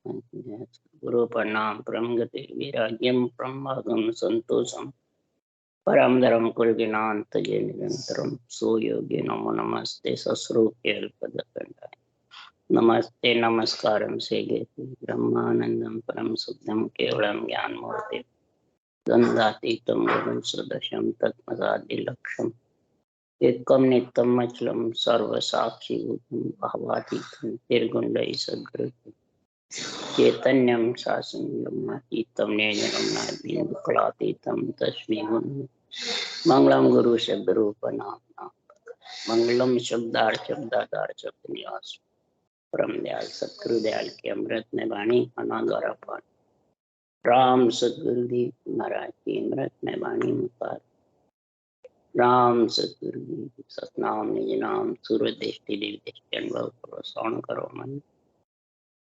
गुरु प्रणाम परम गति वैराग्यम प्रमादम संतोषम परम धर्म कुलगिनांत जय निरंतरम सो योगी नमो नमस्ते सस्रूप्य अल्पदकंडाय नमस्ते नमस्कारम से ब्रह्मानंदम परम शुद्धम केवलम ज्ञान मूर्ति गंधातीतम गगन सदृशम तत्मदादि लक्ष्यम एकम नित्यम अचलम सर्व साक्षी भावातीतम निर्गुण सद्गुरु चैतन्यम शासन ब्रह्मातीतम निर्जनम तस्मै मंगलम गुरु शब्द रूप नाम मंगलम शब्दार शब्द निवास परम दयाल सतगुरु दयाल के अमृत में वाणी अनाद्वारा पाठ राम सतगुरुदेव महाराज की अमृत में वाणी मुखार राम सतगुरुदेव सतनाम निज नाम सूर्य दृष्टि दिव्य दृष्टि अनुभव करो श्रवण करो मन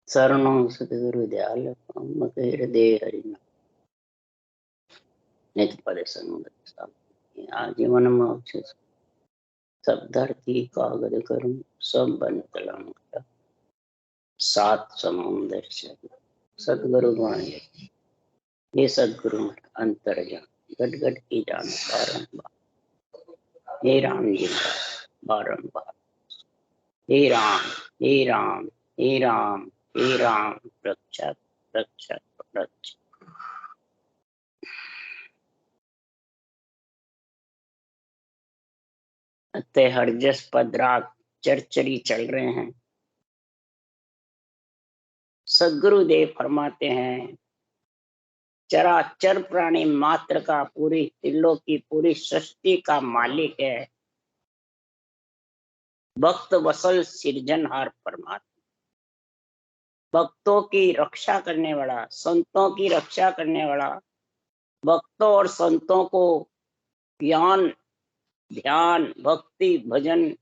शरणों सतगुरु दयाल हृदय हरिना नित्य पद संगत आजीवन मोक्ष सब धरती कागज करूं सब बन कलम सात समुंदर से सतगुरु वाणी ये सतगुरु अंतर जान गट गट की जान बारंबार हे राम जी बारंबार हे राम हे राम हे राम हे राम रक्षक रक्षक रक्षक। अतः हरजस पदराग चरचरी चल रहे हैं। सदगुरुदेव फरमाते हैं चराचर प्राणी मात्र का पूरी त्रिलोक की पूरी सृष्टि का मालिक है भक्त वसल सृजनहार परमात्मा। भक्तों की रक्षा करने वाला, संतों की रक्षा करने वाला, भक्तों और संतों को ज्ञान ध्यान भक्ति भजन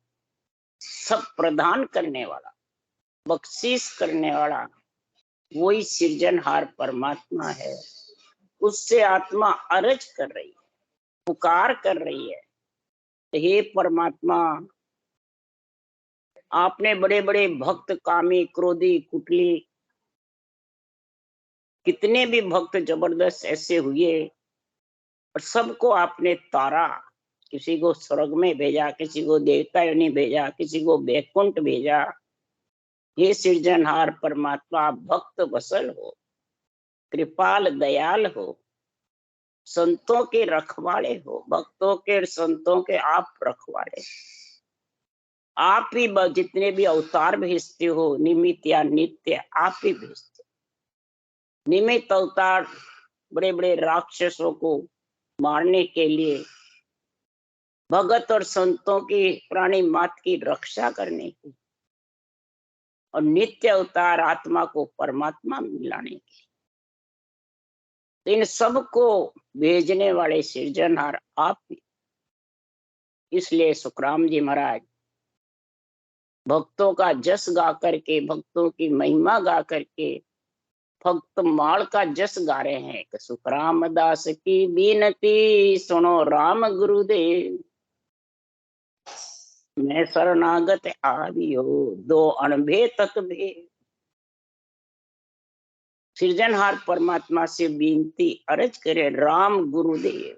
सब प्रदान करने वाला, बख्शीश करने वाला वही सृजनहार परमात्मा है। उससे आत्मा अर्ज कर रही है, पुकार कर रही है, हे परमात्मा आपने बड़े बड़े भक्त कामी क्रोधी कुटली कितने भी भक्त जबरदस्त ऐसे हुए और सबको आपने तारा, किसी को स्वर्ग में भेजा, किसी को देवता योनि भेजा, किसी को बैकुंठ भेजा। हे सृजनहार परमात्मा आप भक्त वसल हो, कृपाल दयाल हो, संतों के रखवाले हो, भक्तों के संतों के आप रखवाले। आप ही जितने भी अवतार भेजते हो निमित्त या नित्य आप ही भेजते। निमित्त अवतार बड़े बड़े राक्षसों को मारने के लिए, भगत और संतों की प्राणी मात्र की रक्षा करने की, और नित्य अवतार आत्मा को परमात्मा मिलाने की। इन सबको भेजने वाले सृजनहार आप ही। इसलिए सुखराम जी महाराज भक्तों का जस गा करके, भक्तों की महिमा गा करके भक्त माल का जस गा रहे हैं कि सुखराम दास की बीनती सुनो राम गुरुदेव, मैं शरणागत आदि हो दो अणभे तक भेद। सृजनहार परमात्मा से विनती अर्ज करे राम गुरुदेव,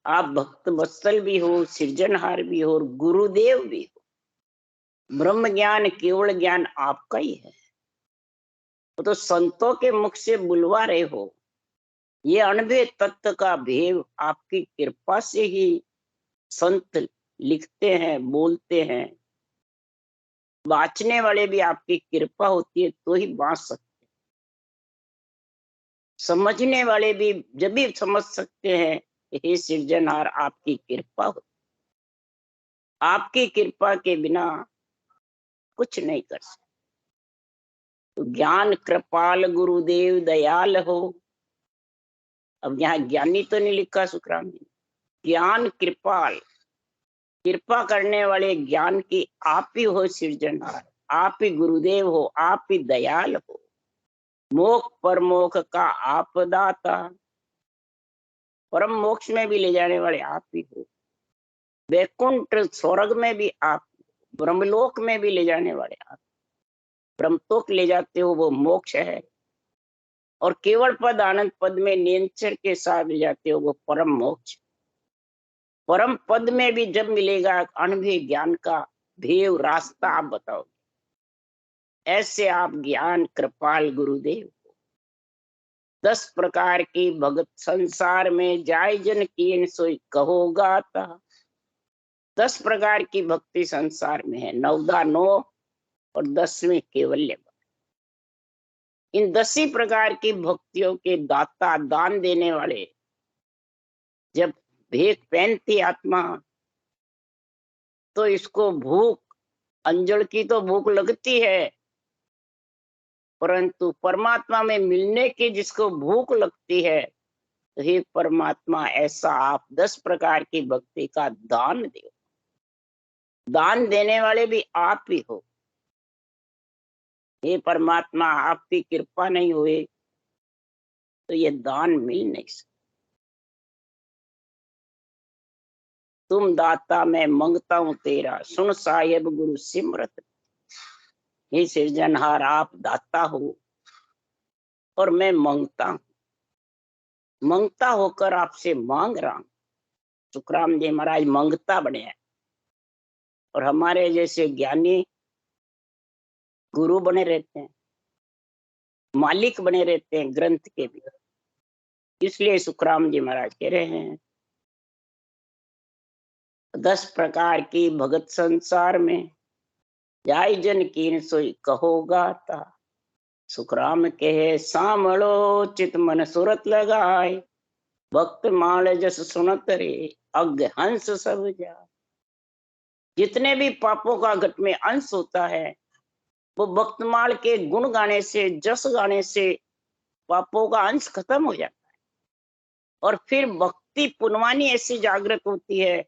आप भक्त वत्सल भी हो, सृजनहार भी हो और गुरुदेव भी हो। ब्रह्म ज्ञान केवल ज्ञान आपका ही है, तो संतों के मुख से बुलवा रहे हो। ये अणभे तत्व का भेद आपकी कृपा से ही संत लिखते हैं, बोलते हैं। बाँचने वाले भी आपकी कृपा होती है तो ही बाँच सकते, समझने वाले भी जब भी समझ सकते हैं। हे सृजनहार आपकी कृपा हो, आपकी कृपा के बिना कुछ नहीं कर सकते। तो ज्ञान कृपाल गुरुदेव दयाल हो। अब यहाँ ज्ञानी तो नहीं लिखा सुखराम जी, ज्ञान कृपाल, कृपा करने वाले ज्ञान की आप ही हो सृजनहार, आप ही गुरुदेव हो, आप ही दयाल हो। मोक्ष परमोक्ष का आप दाता, परम मोक्ष में भी ले जाने वाले आप ही हो। वैकुंठ स्वर्ग में भी आप, ब्रह्मलोक में भी ले जाने वाले आप। ब्रह्मलोक ले जाते हो वो मोक्ष है, और केवल पद आनंद पद में निरंतर के साथ ले जाते हो वो परम मोक्ष। परम पद में भी जब मिलेगा अनुभव ज्ञान का भेव रास्ता आप बताओ। ऐसे आप ज्ञान कृपाल गुरुदेव। 10 प्रकार की भगत संसार में जाय जन कीन सोई कहोगा था। 10 प्रकार की भक्ति संसार में है, 9 9 और 10वीं केवल्य। इन 10 ही प्रकार की भक्तियों के दाता दान देने वाले जब भेद पहनती आत्मा, तो इसको भूख, अंजल की तो भूख लगती है, परंतु परमात्मा में मिलने की जिसको भूख लगती है, तो हे परमात्मा ऐसा आप 10 प्रकार की भक्ति का दान दो। दान देने वाले भी आप ही हो। हे परमात्मा आपकी कृपा नहीं हुई तो ये दान मिल नहीं सकता। तुम दाता मैं मंगता हूं तेरा, सुन साहेब गुरु सिमरत। हे सृजनहार आप दाता हो और मैं मंगता हूं, मंगता होकर आपसे मांग रहा हूं। सुखराम जी महाराज मंगता बने हैं, और हमारे जैसे ज्ञानी गुरु बने रहते हैं, मालिक बने रहते हैं ग्रंथ के भी। इसलिए सुखराम जी महाराज कह रहे हैं 10 प्रकार की भगत संसार में जाय जन कीन सोई कहोगा था। सुखराम कहे सामलो चित मन सुरत लगाए, भक्त माल जस सुनत रे अग हंस सब जा। जितने भी पापों का घट में अंश होता है, वो भक्तमाल के गुण गाने से, जस गाने से पापों का अंश खत्म हो जाता है, और फिर भक्ति पुनवानी ऐसी जागृत होती है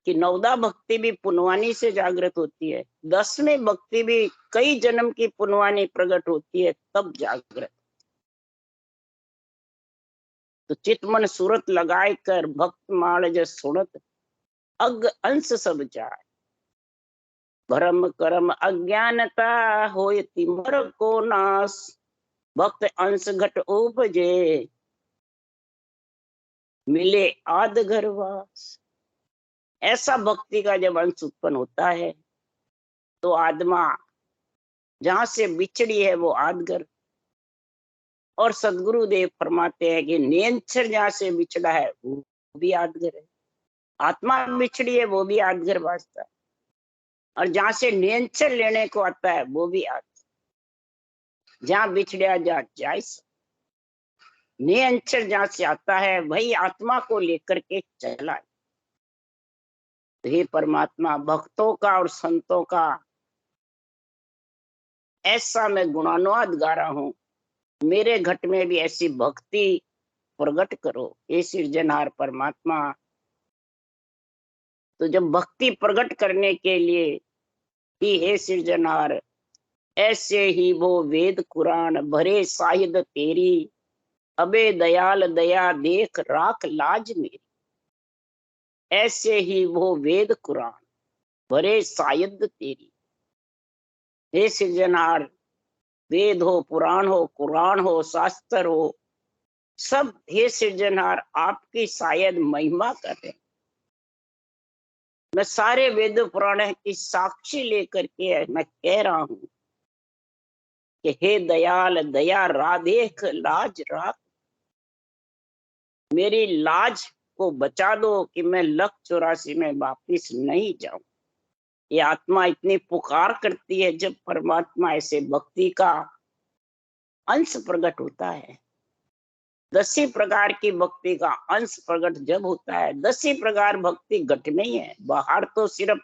कि 9 भक्ति भी पुनवानी से जागृत होती है, 10वीं भक्ति भी कई जन्म की पुनवानी प्रकट होती है, तब जागृत। तो चित मन सूरत लगाए कर भक्त माल जस सुनत अग अंश सब जाए। भरम कर्म अज्ञानता होय तिमर को नाश, भक्त अंश घट उपजे मिले आद घरवास। ऐसा भक्ति का जब अंश उत्पन्न होता है तो आत्मा जहां से बिछड़ी है वो आदगर, और सदगुरुदेव फरमाते हैं कि नियंत्रण जहां से बिछड़ा है वो भी आदगर है। आत्मा बिछड़ी है वो भी आदगर वास्ता है, और जहां से नियंत्रण लेने को आता है वो भी आदगर। जहां बिछड़ा जा जाए नियंत्रण जहां से आता है वही आत्मा को लेकर के चला है। हे परमात्मा भक्तों का और संतों का ऐसा मैं गुणानुवाद गा रहा हूं, मेरे घट में भी ऐसी भक्ति प्रकट करो हे सृजनहार परमात्मा। तो जब भक्ति प्रकट करने के लिए ही हे सृजनहार ऐसे ही वो वेद कुरान भरे साहिद तेरी, अबे दयाल दया देख राख लाज मेरी। ऐसे ही वो वेद कुरान भरे साहिद तेरी। हे सृजनहार वेद हो, पुराण हो, कुरान हो, शास्त्र हो, सब हे सृजनहार आपकी शायद महिमा कर रहे। मैं सारे वेद पुराण की साक्षी लेकर के मैं कह रहा हूं कि हे दयाल दया राधेख लाज राख, मेरी लाज को बचा दो कि मैं 184 में वापिस नहीं जाऊं। ये आत्मा इतनी पुकार करती है जब परमात्मा ऐसे भक्ति का अंश प्रकट होता है। 10 ही प्रकार की भक्ति का अंश प्रकट जब होता है, 10 ही प्रकार भक्ति घट में ही है, बाहर तो सिर्फ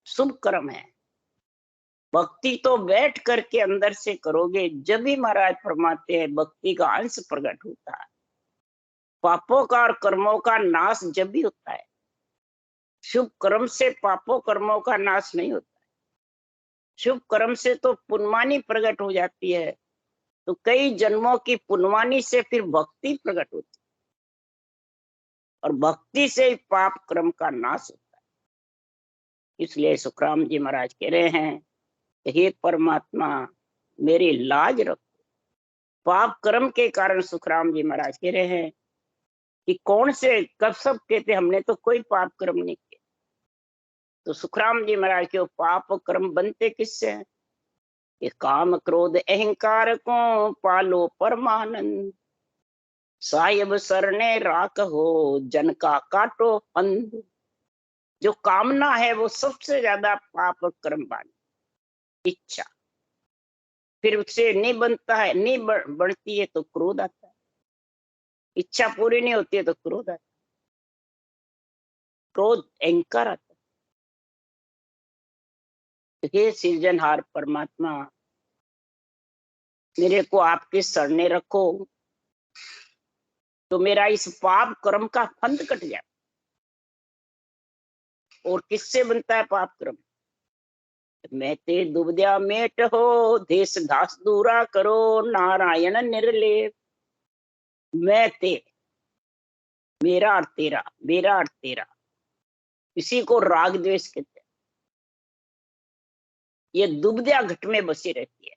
शुभ कर्म है। भक्ति तो बैठ करके अंदर से करोगे जब ही महाराज फरमाते हैं भक्ति का अंश प्रकट होता है। पापों का और कर्मों का नाश जब भी होता है, शुभ कर्म से पापों कर्मों का नाश नहीं होता है। शुभ कर्म से तो पुण्यवानी प्रकट हो जाती है, तो कई जन्मों की पुण्यवानी से फिर भक्ति प्रकट होती है, और भक्ति से ही पाप कर्म का नाश होता है। इसलिए सुखराम जी महाराज कह रहे हैं हे परमात्मा मेरी लाज रखो। पाप कर्म के कारण सुखराम जी महाराज कह रहे हैं कि कौन से, कब सब कहते हमने तो कोई पाप कर्म नहीं किया। तो सुखराम जी महाराज के पाप कर्म बनते किससे हैं? कि काम क्रोध अहंकार को पालो परमानंद, साहिब सरने राख हो जन का काटो अंध। जो कामना है वो सबसे ज्यादा पाप कर्म वाली इच्छा, फिर उससे नहीं बनता है, नहीं बढ़ती है तो क्रोध आता है, इच्छा पूरी नहीं होती है तो क्रोध आता है, क्रोध अहंकार आता है। हे सृजनहार परमात्मा मेरे को आपके शरणे रखो तो मेरा इस पाप कर्म का फंद कट जाए। और किससे बनता है पाप कर्म? मैं ते दुबद्या मेट हो देश घास दूरा करो नारायण निर्लेप। मैं ते, मेरा और तेरा, मेरा और तेरा, इसी को राग द्वेष कहते हैं। ये दुबद्या घट में बसी रहती है।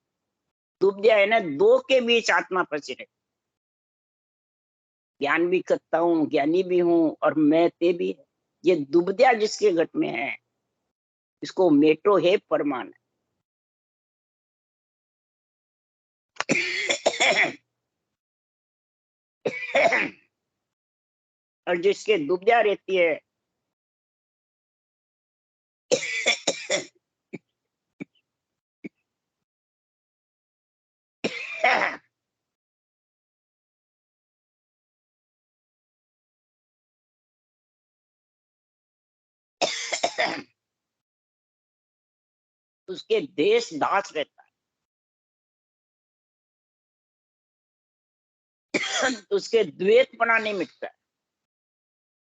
दुबद्या है ना, दो के बीच आत्मा फंसी रहती है। ज्ञान भी करता हूँ, ज्ञानी भी हूँ, और मैं ते भी है। ये दुबद्या जिसके घट में है इसको मेटो है परमान। और जिसके दुबद्या रहती है उसके देश दास रहता है। उसके द्वैतपना नहीं मिटता है।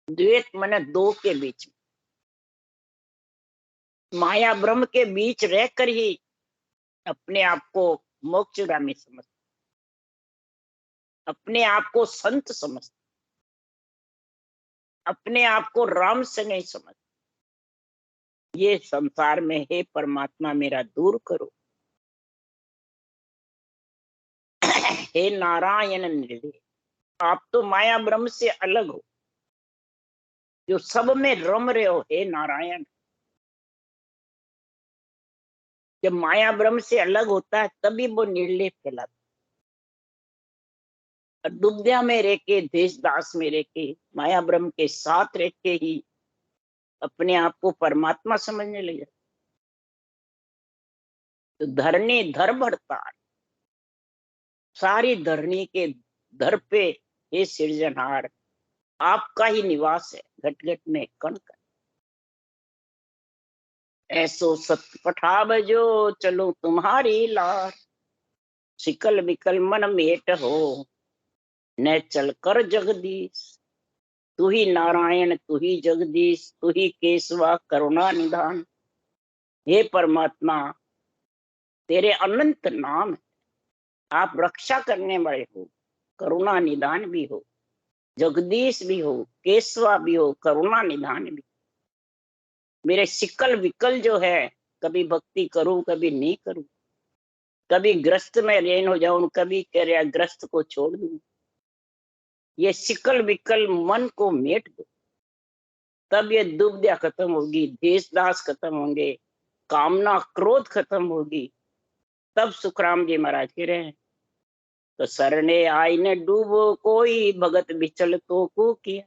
द्वैत माने दो के बीच में, माया ब्रह्म के बीच रहकर ही अपने आप को मोक्षगामी समझ, अपने आप को संत समझ, अपने आप को राम से नहीं समझ। ये संसार में हे परमात्मा मेरा दूर करो। हे नारायण निर्दय, आप तो माया ब्रह्म से अलग हो, जो सब में रम रहे हो। हे नारायण, जब माया ब्रह्म से अलग होता है तभी वो निर्लेप कहलाता है। और दुबद्या में रह के, देश दास में रह के, माया ब्रह्म के साथ रह के ही अपने आप को परमात्मा समझने लगे तो धरनी धर बढ़ता है। सारी धरनी के धर पे हे सृजनहार आपका ही निवास है, घट घट में कण कण। ऐसो सत पठाव जो चलो तुम्हारी लार, सिकल विकल मन मेट हो न चल कर जगदीश। तू ही नारायण, तू ही जगदीश, तू ही केशवा करुणा निधान। हे परमात्मा तेरे अनंत नाम है, आप रक्षा करने वाले हो, करुणा निधान भी हो, जगदीश भी हो, केशवा भी हो, करुणा निधान भी। मेरे सिकल विकल जो है, कभी भक्ति करूं कभी नहीं करूं, कभी ग्रस्त में लीन हो जाऊं, कभी कह रहा ग्रस्त को छोड़ दूं। ये सिकल विकल मन को मेट दो, तब ये दुबद्या खत्म होगी, देश दास खत्म होंगे, कामना क्रोध खत्म होगी। तब सुखराम जी महाराज कह रहे हैं तो सरने आई ने डूबो कोई भगत बिचल तो को किया,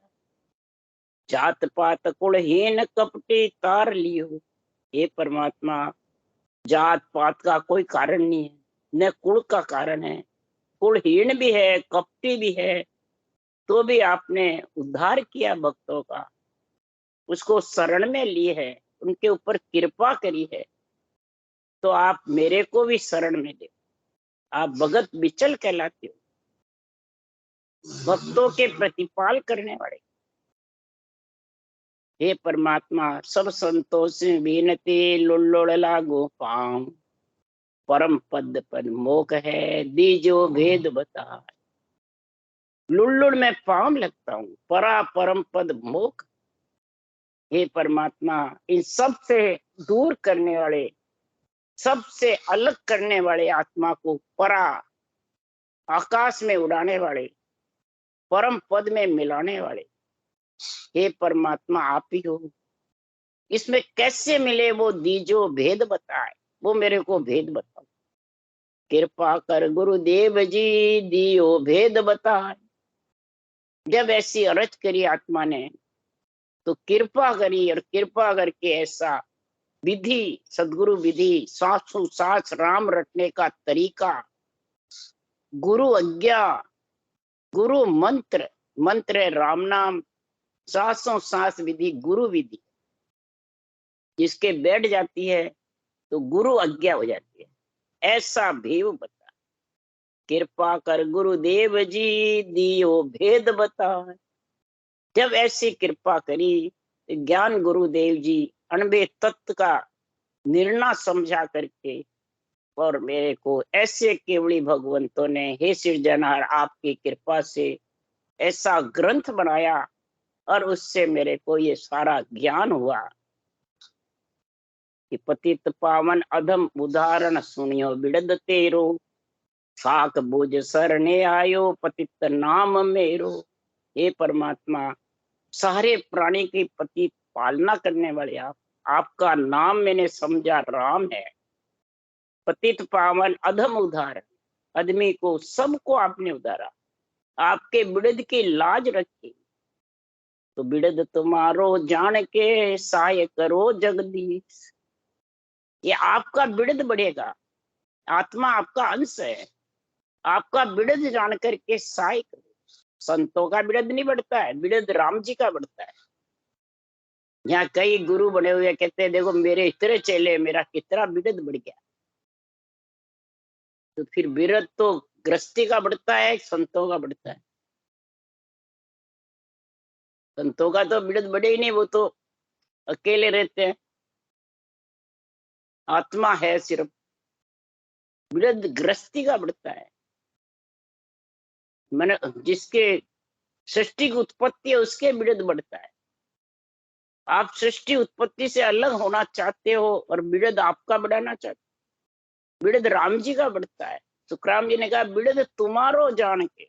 जात पात कुलहीन कपटी तार लियो। हे परमात्मा जात पात का कोई कारण नहीं है, न कुल का कारण है, कुलहीन भी है, कपटी भी है, तो भी आपने उद्धार किया भक्तों का, उसको शरण में लिए है, उनके ऊपर कृपा करी है। तो आप मेरे को भी शरण में दे। आप भगत बिचल कहलाते हो, भक्तों के प्रतिपाल करने वाले। हे परमात्मा सब संतोष बीनती लुल्लुड़ लागो पाम, परम पद पद मोक है दीजो भेद बता। लुल्लुड़ में पाम लगता हूँ, परा परम पद मोक। हे परमात्मा इन सब से दूर करने वाले सबसे अलग करने वाले आत्मा को परा आकाश में उड़ाने वाले, परम पद में मिलाने वाले, हे परमात्मा आप ही हो। इसमें कैसे मिले वो दीजो भेद बताए, वो मेरे को भेद बताओ। कृपा कर गुरुदेव जी दियो भेद बताए। जब ऐसी अरज करी आत्मा ने तो कृपा करी, और कृपा करके ऐसा विधि, सदगुरु विधि, सासु सास राम रटने का तरीका, गुरु आज्ञा, गुरु मंत्र, मंत्र है राम नाम, सासों सास विधि गुरु विधि, जिसके बैठ जाती है तो गुरु आज्ञा हो जाती है। ऐसा भेद बता। कृपा कर गुरुदेव जी दियो भेद बता। जब ऐसी कृपा करी तो ज्ञान गुरुदेव जी अनबे तत्व का निर्णय समझा करके, और मेरे को ऐसे केवली भगवंतों ने, हे सिरजनहार आपकी कृपा से ऐसा ग्रंथ बनाया, और उससे मेरे को ये सारा ज्ञान हुआ कि पतित पावन अधम उदाहरण सुनियो बिड़द तेरो, साक बुझ सरने आयो पतित नाम मेरो। हे परमात्मा, सारे प्राणी की पति पालना करने वाले आप, आपका नाम मैंने समझा राम है। पतित पावन अधम उदाहरण, आदमी को सबको आपने उधारा, आपके बिड़द की लाज रखी, तो बिड़द तुम्हारो जान के सहाय करो जगदीश। ये आपका बिड़द बढ़ेगा, आत्मा आपका अंश है, आपका बिड़द जान करके सहाय करो। संतों का बिड़द नहीं बढ़ता है, बिड़द राम जी का बढ़ता है। यहाँ कई गुरु बने हुए कहते हैं देखो मेरे इतने चेले, मेरा कितना बिड़द बढ़ गया। तो फिर बिड़द तो गृहस्थी का बढ़ता है, संतों का बढ़ता है? संतों का तो बिड़द बढ़े ही नहीं, वो तो अकेले रहते हैं, आत्मा है सिर्फ। बिड़द गृहस्थी का बढ़ता है, मैंने जिसके सृष्टि की उत्पत्ति है उसके बिड़द बढ़ता है। आप सृष्टि उत्पत्ति से अलग होना चाहते हो और बिड़द आपका बढ़ाना चाहते हो, बिड़द राम जी का बढ़ता है। सुखराम जी ने कहा बिड़द तुम्हारो जान के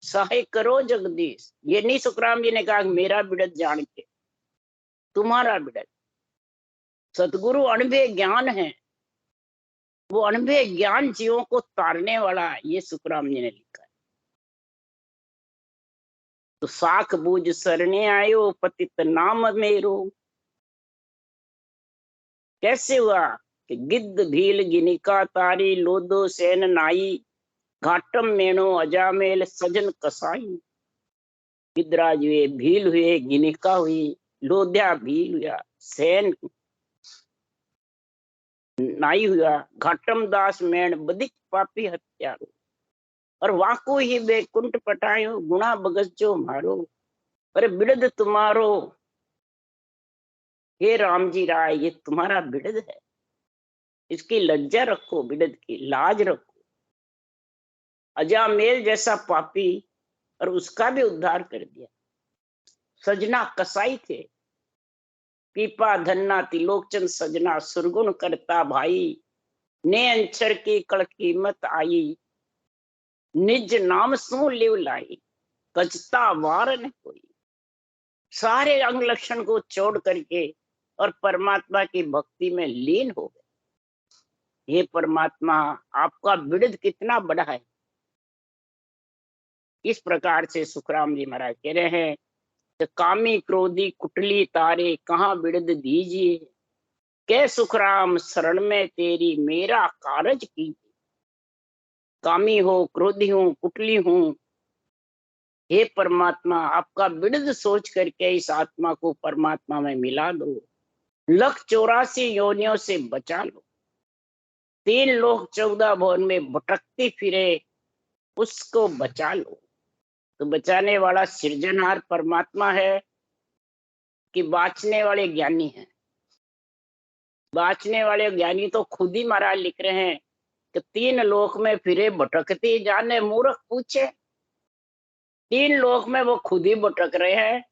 सहाय करो जगदीश। ये नहीं सुखराम जी ने कहा मेरा बिड़द जान के, तुम्हारा बिड़द। सतगुरु अनुभव ज्ञान है, वो अनुभव ज्ञान जीवों को तारने वाला है, ये सुखराम जी ने लिखा है। तो साख बूझ सरने आयो पतित नाम मेरो। कैसे हुआ कि गिद्ध भील गिनिका तारी लोदो सेन नाई, घाटम मेनो अजामेल सजन कसाई। गिद्धराज हुए, भील हुए, गिनिका हुई, लोध्या भील हुआ, सेन नाई हुआ, घाटम दास मेण बदिक पापी हत्यारो, और वाको ही बैकुंठ पटायो गुणा बगस जो मारो। अरे बिड़द तुम्हारो, हे राम जी राय, ये तुम्हारा बिड़द है, इसकी लज्जा रखो, बिड़द की लाज रखो। अजामेल जैसा पापी, और उसका भी उद्धार कर दिया। सजना कसाई थे, पीपा धन्ना तिलोकचंद सजना, सुरगुण करता भाई, ने अंचर की कड़ कीमत आई, निज नाम सू लिव लाई, कचता वार न कोई। सारे अंग लक्षण को छोड़ करके और परमात्मा की भक्ति में लीन हो गए। हे परमात्मा, आपका बिड़द कितना बड़ा है। इस प्रकार से सुखराम जी महाराज कह रहे हैं कि कामी क्रोधी कुटली तारे कहाँ बिड़द दीजिए, कै सुखराम शरण में तेरी मेरा कारज की। कामी हो, क्रोधी हूं, कुटली हूं, हे परमात्मा आपका बिड़द सोच करके इस आत्मा को परमात्मा में मिला दो। 184 योनियों से बचा लो। 3 लोक 14 भवन में भटकती फिरे, उसको बचा लो। तो बचाने वाला सृजनहार परमात्मा है कि बाँचने वाले ज्ञानी है? बाँचने वाले ज्ञानी तो खुद ही महाराज लिख रहे हैं कि 3 लोक में फिरे भटकती जाने, मूर्ख पूछे। 3 लोक में वो खुद ही भटक रहे हैं,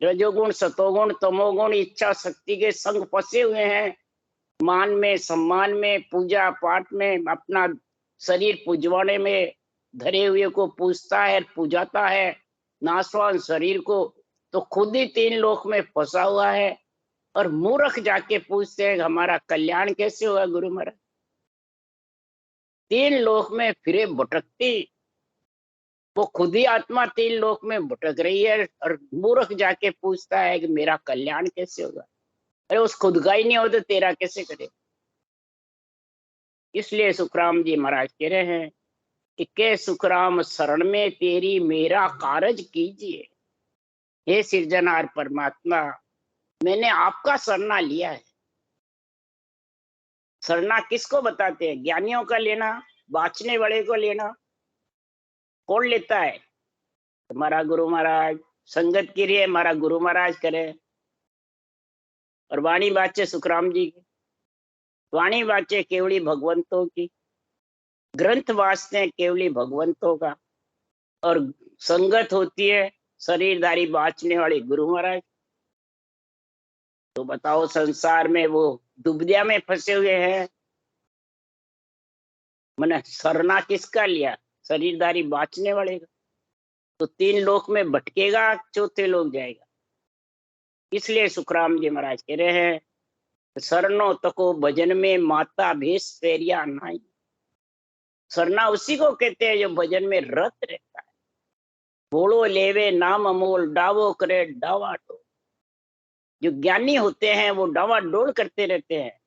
रजोगुण, सतोगुण, तमोगुण इच्छा शक्ति के संग फंसे हुए हैं। मान में, सम्मान में, पूजा पाठ में, अपना शरीर पूजवाने में धरे हुए को पूजता है, पूजाता है नाशवान शरीर को, तो खुद ही 3 लोक में फंसा हुआ है। और मूर्ख जाके पूछते हैं हमारा कल्याण कैसे होगा गुरु महाराज। 3 लोक में फिरे भटकती, वो खुद ही आत्मा 3 लोक में भटक रही है, और मूर्ख जाके पूछता है कि मेरा कल्याण कैसे होगा। अरे उस खुद का ही नहीं हो तो तेरा कैसे करे। इसलिए सुखराम जी महाराज कह रहे हैं कि के सुखराम शरण में तेरी मेरा कारज कीजिए। हे सिरजनहार परमात्मा, मैंने आपका शरणा लिया है। शरणा किसको बताते हैं? ज्ञानियों का लेना, बाँचने वाले को लेना। कौन लेता है? हमारा गुरु महाराज। संगत की रही हमारा गुरु महाराज करे। और वाणी बाचे सुखराम जी की, वाणी बाचे केवली भगवंतों की, ग्रंथ वाचते केवली भगवंतों का, और संगत होती है शरीरधारी बाँचने वाले गुरु महाराज। तो बताओ संसार में वो दुबदिया में फंसे हुए हैं। मैंने शरणा किसका लिया? शरीरधारी बाँचने वाले का। तो 3 लोक में भटकेगा, चौथे लोक जाएगा। इसलिए सुखराम जी महाराज कह रहे हैं शरणो तको भजन में माता भेष पेरिया नाई। शरणा उसी को कहते हैं जो भजन में रत रहता है। बोलो लेवे नाम अमोल, डावो करे डावा डोल। जो ज्ञानी होते हैं वो डावा डोल करते रहते हैं,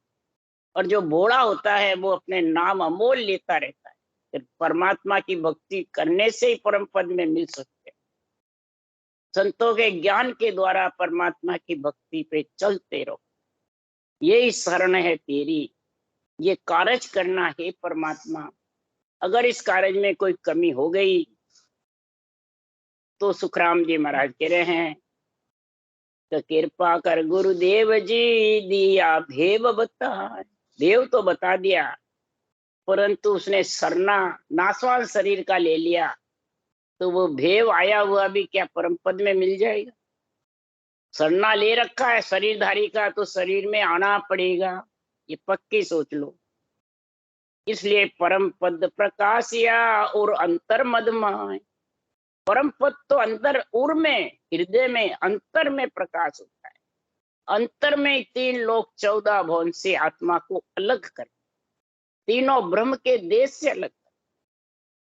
और जो भोला होता है वो अपने नाम अमोल लेता रहता है। फिर परमात्मा की भक्ति करने से ही परम पद में मिल सकते हैं। संतों के ज्ञान के द्वारा परमात्मा की भक्ति पे चलते रहो। यही शरण है तेरी, ये कार्य करना है परमात्मा। अगर इस कार्य में कोई कमी हो गई तो सुखराम जी महाराज कह रहे हैं तो कृपा कर गुरुदेव जी, दिया भेव बता। देव तो बता दिया, परंतु उसने सरना नासवान शरीर का ले लिया, तो वो भेव आया हुआ भी क्या परम पद में मिल जाएगा? सरना ले रखा है शरीरधारी का, तो शरीर में आना पड़ेगा, ये पक्की सोच लो। इसलिए परम पद प्रकाशिया और अंतर मदमाय। परम पद तो अंतर उर में, हृदय में, अंतर में प्रकाश होता है। अंतर में 3 लोक 14 भुवन से आत्मा को अलग कर, तीनों ब्रह्म के देश से अलग कर।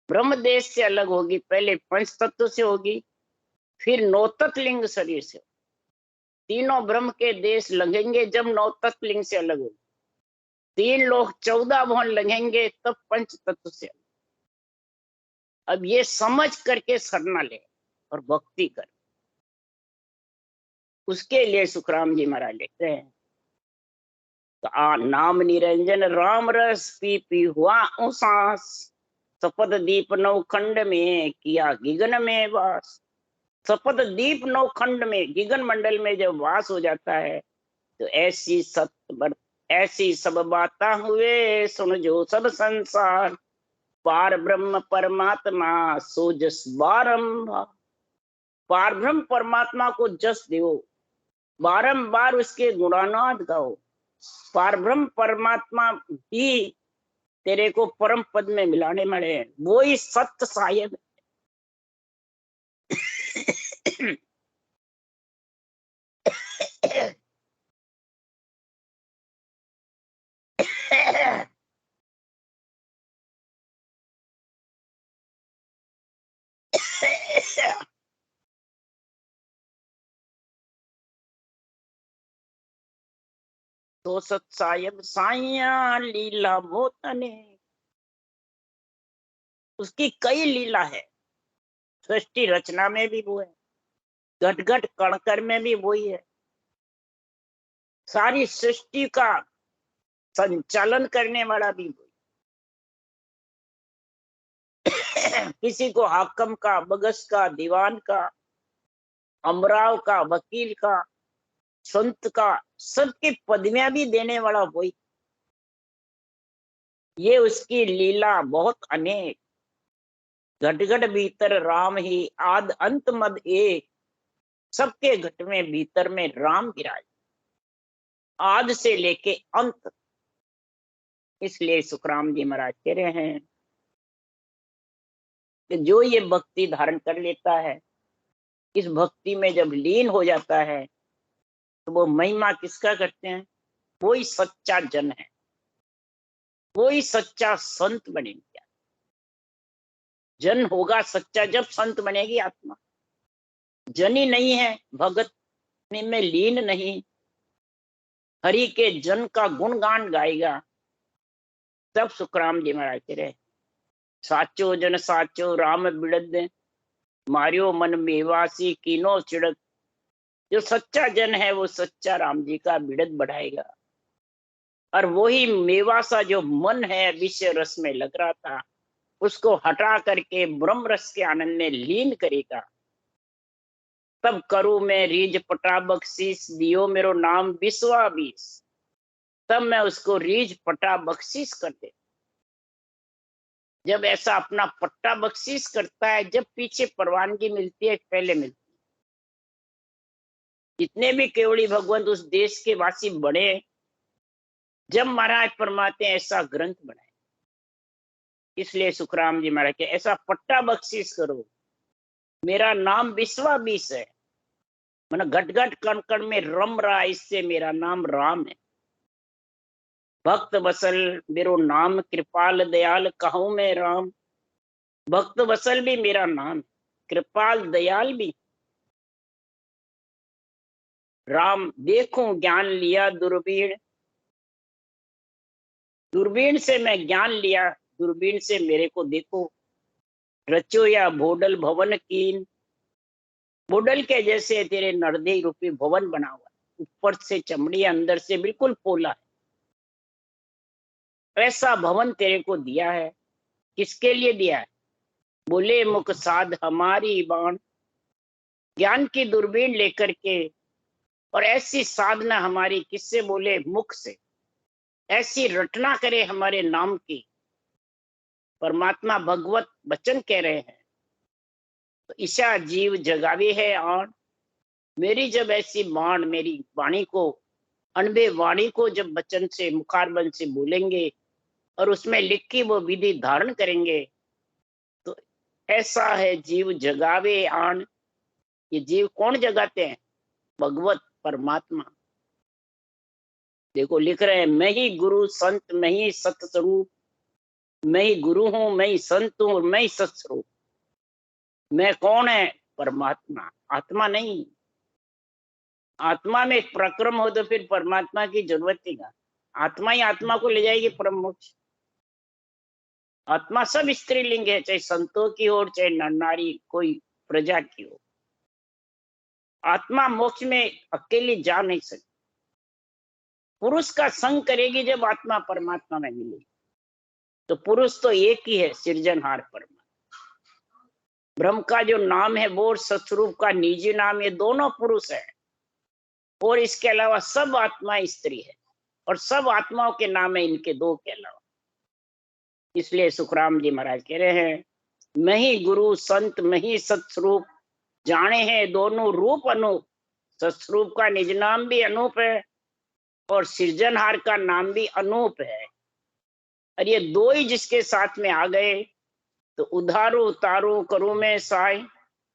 ब्रह्म देश से अलग होगी, पहले पंच तत्व से होगी, फिर 9 तत्व लिंग शरीर से। तीनों ब्रह्म के देश लगेंगे जब 9 तत्व लिंग से अलग होगी। 3 लोक 14 भुवन लगेंगे तब पंच तत्व से अलग। अब ये समझ करके शरणा ले और भक्ति कर। उसके लिए सुखराम जी महाराज लिखते हैं नाम निरंजन राम रस पी पी हुआ उसास, सपद दीप नवखंड में किया गिगन में वास। सपद दीप नवखंड में, गिगन मंडल में जब वास हो जाता है तो ऐसी ऐसी सब बातें हुए सुन जो सब संसार, पार ब्रह्म परमात्मा सो जस बारंबार। पार ब्रह्म परमात्मा को जस दो, बारंबार उसके गुणानाद गाओ। पार ब्रह्म परमात्मा ही तेरे को परम पद में मिलाने वाले हैं, वो ही सत्य साहेब। तो सत साहेब साइया लीला मोतने, उसकी कई लीला है। सृष्टि रचना में भी वो है, घट घट कणकर में भी वही है। सारी सृष्टि का संचालन करने वाला भी वही। किसी को हाकम का, बगस का, दीवान का, अमराव का, वकील का, संत का, सबकी पदवियां भी देने वाला वही। ये उसकी लीला बहुत अनेक। घट घट भीतर राम ही आद अंत मद एक, सबके घट में भीतर में राम विराज, आदि से लेके अंत। इसलिए सुखराम जी महाराज कह रहे हैं कि जो ये भक्ति धारण कर लेता है, इस भक्ति में जब लीन हो जाता है, तो वो महिमा किसका करते हैं? वही सच्चा जन है, वही सच्चा संत बनेगा। जन होगा सच्चा जब संत बनेगी आत्मा। जन ही नहीं है, भगत में लीन नहीं, हरि के जन का गुणगान गाएगा, तब सुखराम जी महाराज कह रहे साचो जन साचो राम बिड़द, मारियो मन मेवासी कीनो चिड़क। जो सच्चा जन है वो सच्चा राम जी का बिड़द बढ़ाएगा, और वही मेवासा जो मन है विषय रस में लग रहा था, उसको हटा करके ब्रह्म रस के आनंद में लीन करेगा। तब करूं मैं रीझ पटा बख्शीश, दियो मेरो नाम बिस्वा बीस। तब मैं उसको रीझ पटा बख्शीश कर दे। जब ऐसा अपना पट्टा बख्शीश करता है, जब पीछे परवानगी मिलती है, पहले मिलती है। जितने भी केवड़ी भगवंत उस देश के वासी बने, जब महाराज परमात्मा ऐसा ग्रंथ बनाए, इसलिए सुखराम जी महाराज के ऐसा पट्टा बख्शीश करो। मेरा नाम विश्वा बीस है, मैंने घट घट कण कण में रम रहा, इससे मेरा नाम राम है। भक्त वसल मेरो नाम, कृपाल दयाल कहूं मैं राम। भक्त वसल भी मेरा नाम, कृपाल दयाल भी राम। देखूं ज्ञान लिया दूरबीन, दूरबीन से मैं ज्ञान लिया, दूरबीन से मेरे को देखो। रचो या भोडल भवन कीन, भोडल के जैसे तेरे नरदे रूपी भवन बना हुआ, ऊपर से चमड़ी, अंदर से बिल्कुल पोला है। ऐसा भवन तेरे को दिया है, किसके लिए दिया है? बोले मुख साध हमारी बाण। ज्ञान की दूरबीन लेकर के, और ऐसी साधना हमारी किससे? बोले मुख से। ऐसी रटना करे हमारे नाम की। परमात्मा भगवत वचन कह रहे हैं, तो ईशा जीव जगावे है आण। मेरी जब ऐसी बाण, मेरी वाणी को, अनबे वाणी को जब वचन से, मुखारबंद से बोलेंगे, और उसमें लिख की वो विधि धारण करेंगे, तो ऐसा है जीव जगावे आण। ये जीव कौन जगाते हैं? भगवत परमात्मा। देखो लिख रहे हैं, मैं ही गुरु संत, मैं ही सतस्वरूप। मैं ही गुरु हूं, मैं ही संत हूं, मैं ही सतस्वरूप। मैं कौन है? परमात्मा, आत्मा नहीं। आत्मा में एक प्रक्रम हो तो फिर परमात्मा की जरूरत ही क्या? आत्मा ही आत्मा को ले जाएगी परम मोक्ष। आत्मा सब स्त्रीलिंग है, चाहे संतों की हो, चाहे नर नारी, कोई प्रजा की हो। आत्मा मोक्ष में अकेली जा नहीं सकती। पुरुष का संग करेगी जब आत्मा परमात्मा में मिलेगी। तो पुरुष तो एक ही है, सृजनहार परमात्मा। ब्रह्म का जो नाम है वो सतस्वरूप का निजी नाम, ये दोनों पुरुष है। और इसके अलावा सब आत्मा स्त्री है, और सब आत्माओं के नाम है इनके दो के अलावा। इसलिए सुखराम जी महाराज कह रहे हैं, मैं ही गुरु संत, मैं ही सतस्वरूप। जाने हैं दोनों रूप अनूप। सतस्वरूप का निज नाम भी अनूप है, और सृजनहार का नाम भी अनूप है। और ये दो ही जिसके साथ में आ गए, तो उधारो उतारो करूं मैं साई,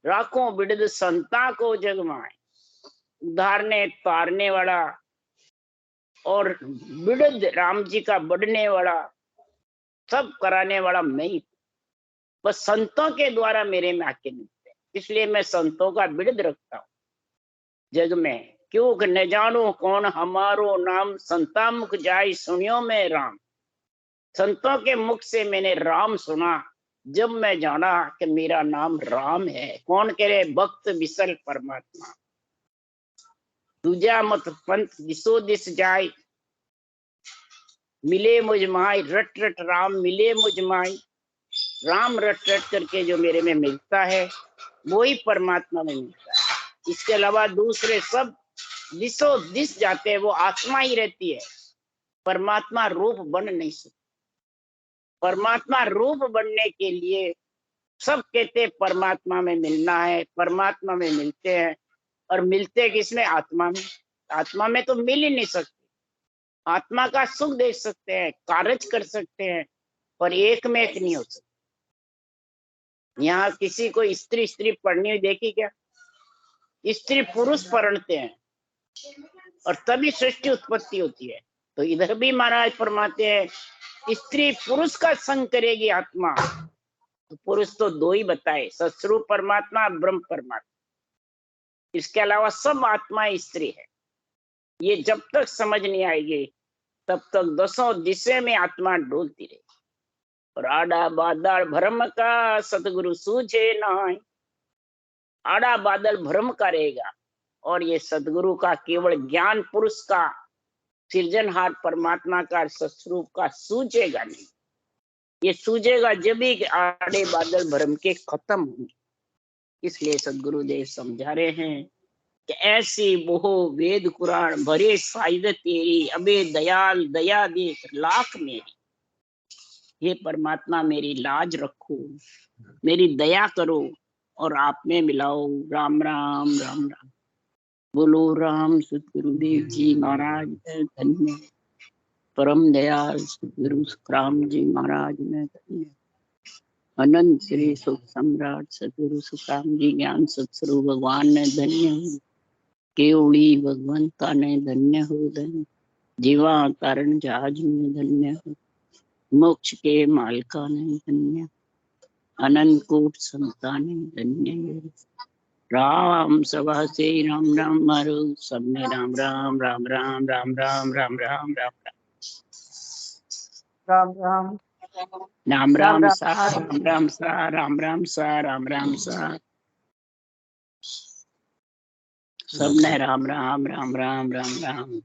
राखों बिड़द संता को जगमाए। उधारने तारने वाला और बिड़द राम जी का बढ़ने वाला, सब कराने वाला मैं ही। बस संतों के द्वारा मेरे में आके मिलते हैं, इसलिए मैं संतों का बिड़द रखता हूँ जग में। क्यों न जानो कौन हमारो नाम, संता मुख जाय सुनियो मैं राम। संतों के मुख से मैंने राम सुना, जब मैं जाना कि मेरा नाम राम है। कौन कह रहे? भक्त विसल परमात्मा। दूजा मत पंथ दिसो दिस जाय, मिले मुझ माय रट रट राम, मिले मुझ माय। राम रट रट करके जो मेरे में मिलता है, वो ही परमात्मा में मिलता है। इसके अलावा दूसरे सब दिसो दिस जाते हैं, वो आत्मा ही रहती है। परमात्मा रूप बन नहीं सकता। परमात्मा रूप बनने के लिए सब कहते परमात्मा में मिलना है, परमात्मा में मिलते हैं। और मिलते किसमें? आत्मा में। आत्मा में तो मिल ही नहीं सकते। आत्मा का सुख देख सकते हैं, कार्य कर सकते हैं, पर एक में एक नहीं हो सकता। यहाँ किसी को स्त्री स्त्री पढ़नी हुई देखी क्या? स्त्री पुरुष पढ़ते हैं और तभी सृष्टि उत्पत्ति होती है। तो इधर भी महाराज फरमाते हैं स्त्री पुरुष का संग करेगी आत्मा, तो पुरुष तो दो ही बताए, सत्स्वरूप परमात्मा, ब्रह्म परमात्मा। इसके अलावा सब आत्मा स्त्री है। ये जब तक समझ नहीं आएगी तब तक दसों दिशा में आत्मा डोलती रहेगी। और आड़ा बादल भ्रम का सतगुरु सूझे नाय। आड़ा बादल भ्रम का रहेगा और ये सतगुरु का केवल ज्ञान पुरुष का, सृजनहार परमात्मा का, सत्स्वरूप का सूझेगा नहीं। ये सूझेगा जब भी आड़े बादल भ्रम के खत्म होंगे। इसलिए सदगुरुदेव समझा रहे हैं कि ऐसी मोह वेद कुरान भरे साइद तेरी, अबे दयाल दया देख लाख मेरी। हे परमात्मा मेरी लाज रखो, मेरी दया करो और आप में मिलाओ। राम राम राम राम। बोलो राम सतगुरुदेव जी महाराज धन्य। परम दयाल सतगुरु सुखराम जी महाराज में धन्य। अनंत श्री सुख सम्राट सतगुरु सुखराम जी ज्ञान सत्स्वरूप भगवान ने धन्य। केवड़ी भगवंता ने धन्य हो धन्य। जीवा कारण जहाज में धन्य हो। मोक्ष के मालका ने धन्य। अनंत कोट संताने धन्य हो। राम सभा से राम राम मारो, सबने राम राम राम राम राम राम राम राम राम राम राम राम राम सा राम राम सा राम राम सा राम राम सा। सबने राम राम राम राम राम राम।